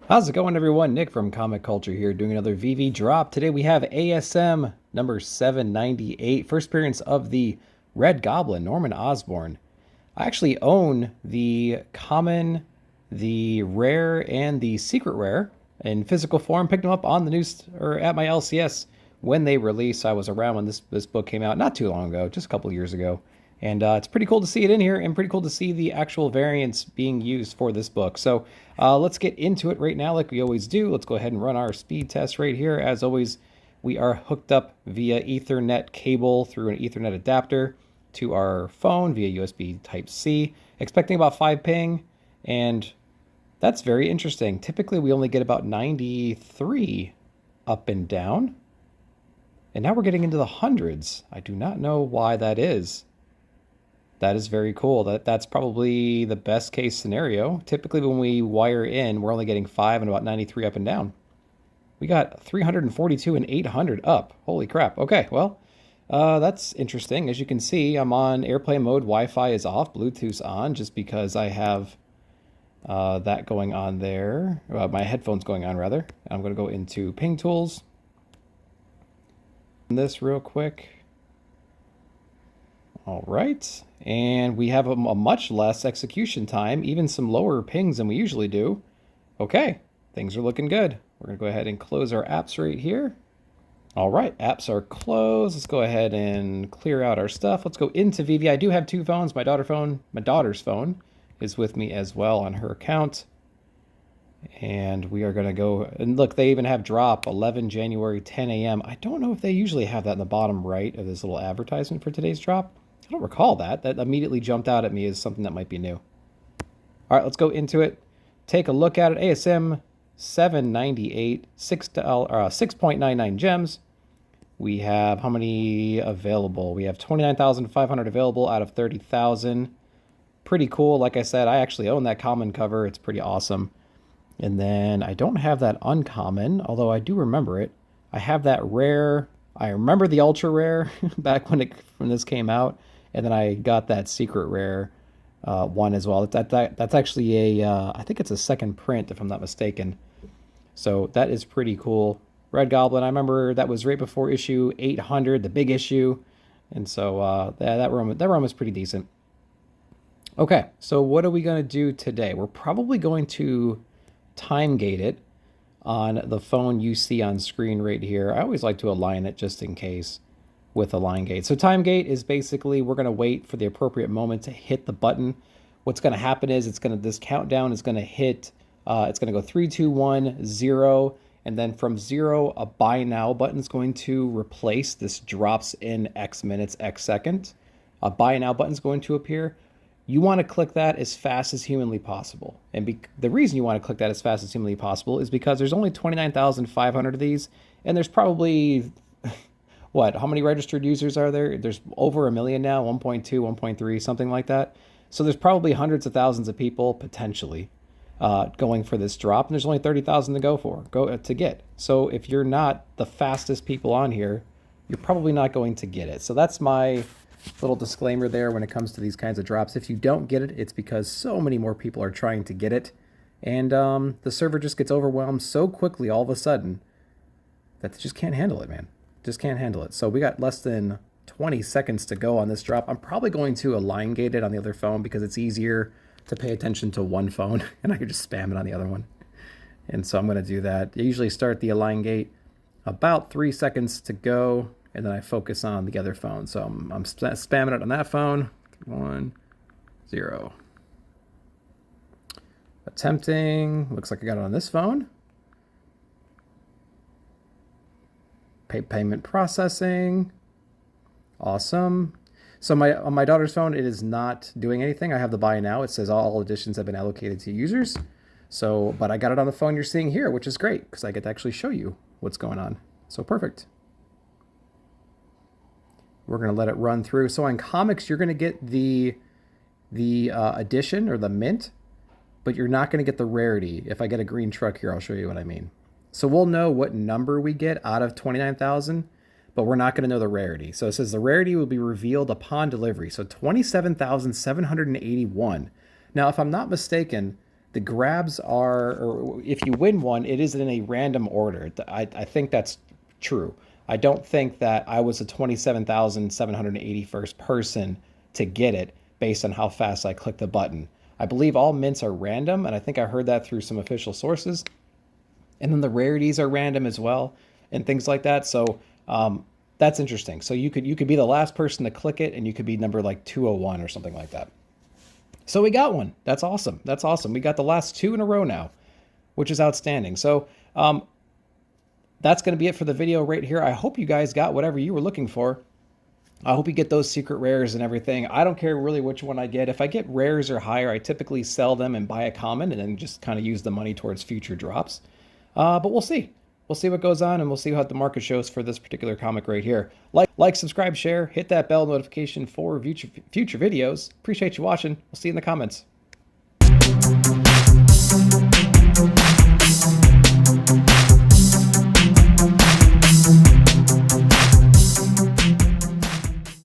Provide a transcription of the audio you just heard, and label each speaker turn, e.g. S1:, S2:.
S1: How's it going, everyone? Nick from Comic Culture here doing another VV drop. Today we have ASM number 798, first appearance of the Red Goblin, Norman Osborn. I actually own the common, the rare, and the secret rare in physical form. Picked them up on the news or at my LCS when they released. I was around when this book came out not too long ago, just a couple years ago. And it's pretty cool to see it in here and pretty cool to see the actual variants being used for this book. So let's get into it right now like we always do. Let's go ahead and run our speed test right here. As always, we are hooked up via Ethernet cable through an Ethernet adapter to our phone via USB Type-C, expecting about 5 ping, and that's very interesting. Typically, we only get about 93 up and down, and now we're getting into the hundreds. I do not know why that is. That is very cool. That's probably the best case scenario. Typically when we wire in, we're only getting 5 and about 93 up and down. We got 342 and 800 up. Holy crap. Okay, well, that's interesting. As you can see, I'm on airplane mode. Wi-Fi is off. Bluetooth's on just because I have that going on there. My headphones going on, rather. I'm going to go into ping tools. This real quick. All right, and we have a much less execution time, even some lower pings than we usually do. Okay, things are looking good. We're gonna go ahead and close our apps right here. All right, apps are closed. Let's go ahead and clear out our stuff. Let's go into Veve. I do have 2 phones. My daughter's phone is with me as well on her account. And we are gonna go, and look, they even have drop 11 January, 10 a.m. I don't know if they usually have that in the bottom right of this little advertisement for today's drop. I don't recall that. That immediately jumped out at me as something that might be new. All right, let's go into it. Take a look at it. ASM 798, $6.99 gems. We have how many available? We have 29,500 available out of 30,000. Pretty cool. Like I said, I actually own that common cover. It's pretty awesome. And then I don't have that uncommon, although I do remember it. I have that rare. I remember the ultra rare back when this came out. And then I got that secret rare one as well. That's actually I think it's a second print if I'm not mistaken. So that is pretty cool. Red Goblin, I remember that was right before issue 800, the big issue. And so that run was pretty decent. Okay, so what are we going to do today? We're probably going to time gate it on the phone you see on screen right here. I always like to align it just in case with a line gate. So time gate is basically we're going to wait for the appropriate moment to hit the button. What's going to happen is this countdown is going to hit, it's going to go 3, 2, 1, 0, and then from 0, a buy now button is going to replace this drops in X minutes, X second. A buy now button is going to appear. You want to click that as fast as humanly possible. And the reason you want to click that as fast as humanly possible is because there's only 29,500 of these, and there's probably what, how many registered users are there? There's over 1 million now, 1.2, 1.3, something like that. So there's probably hundreds of thousands of people potentially going for this drop, and there's only 30,000 to get. So if you're not the fastest people on here, you're probably not going to get it. So that's my little disclaimer there when it comes to these kinds of drops. If you don't get it, it's because so many more people are trying to get it, and the server just gets overwhelmed so quickly all of a sudden that they just can't handle it, man. Just can't handle it. So we got less than 20 seconds to go on this drop. I'm probably going to align gate it on the other phone because it's easier to pay attention to one phone and I can just spam it on the other one. And so I'm going to do that. I usually start the align gate about 3 seconds to go, and then I focus on the other phone. So I'm spamming it on that phone. 1, 0. Attempting. Looks like I got it on this phone. Payment processing. Awesome. So on my daughter's phone, it is not doing anything. I have the buy now. It says all editions have been allocated to users. So, but I got it on the phone you're seeing here, which is great because I get to actually show you what's going on. So perfect. We're going to let it run through. So on comics, you're going to get the edition or the mint, but you're not going to get the rarity. If I get a green truck here, I'll show you what I mean. So we'll know what number we get out of 29,000, but we're not going to know the rarity. So it says the rarity will be revealed upon delivery. So 27,781. Now, if I'm not mistaken, the grabs are, or if you win one, it is in a random order. I think that's true. I don't think that I was the 27,781st person to get it based on how fast I clicked the button. I believe all mints are random, and I think I heard that through some official sources. And then the rarities are random as well, and things like that. So that's interesting. So you could be the last person to click it, and you could be number like 201 or something like that. So we got one. That's awesome. That's awesome. We got the last 2 in a row now, which is outstanding. So that's going to be it for the video right here. I hope you guys got whatever you were looking for. I hope you get those secret rares and everything. I don't care really which one I get. If I get rares or higher, I typically sell them and buy a common and then just kind of use the money towards future drops. But we'll see. We'll see what goes on, and we'll see how the market shows for this particular comic right here. Like, subscribe, share, hit that bell notification for future videos. Appreciate you watching. We'll see you in the comments.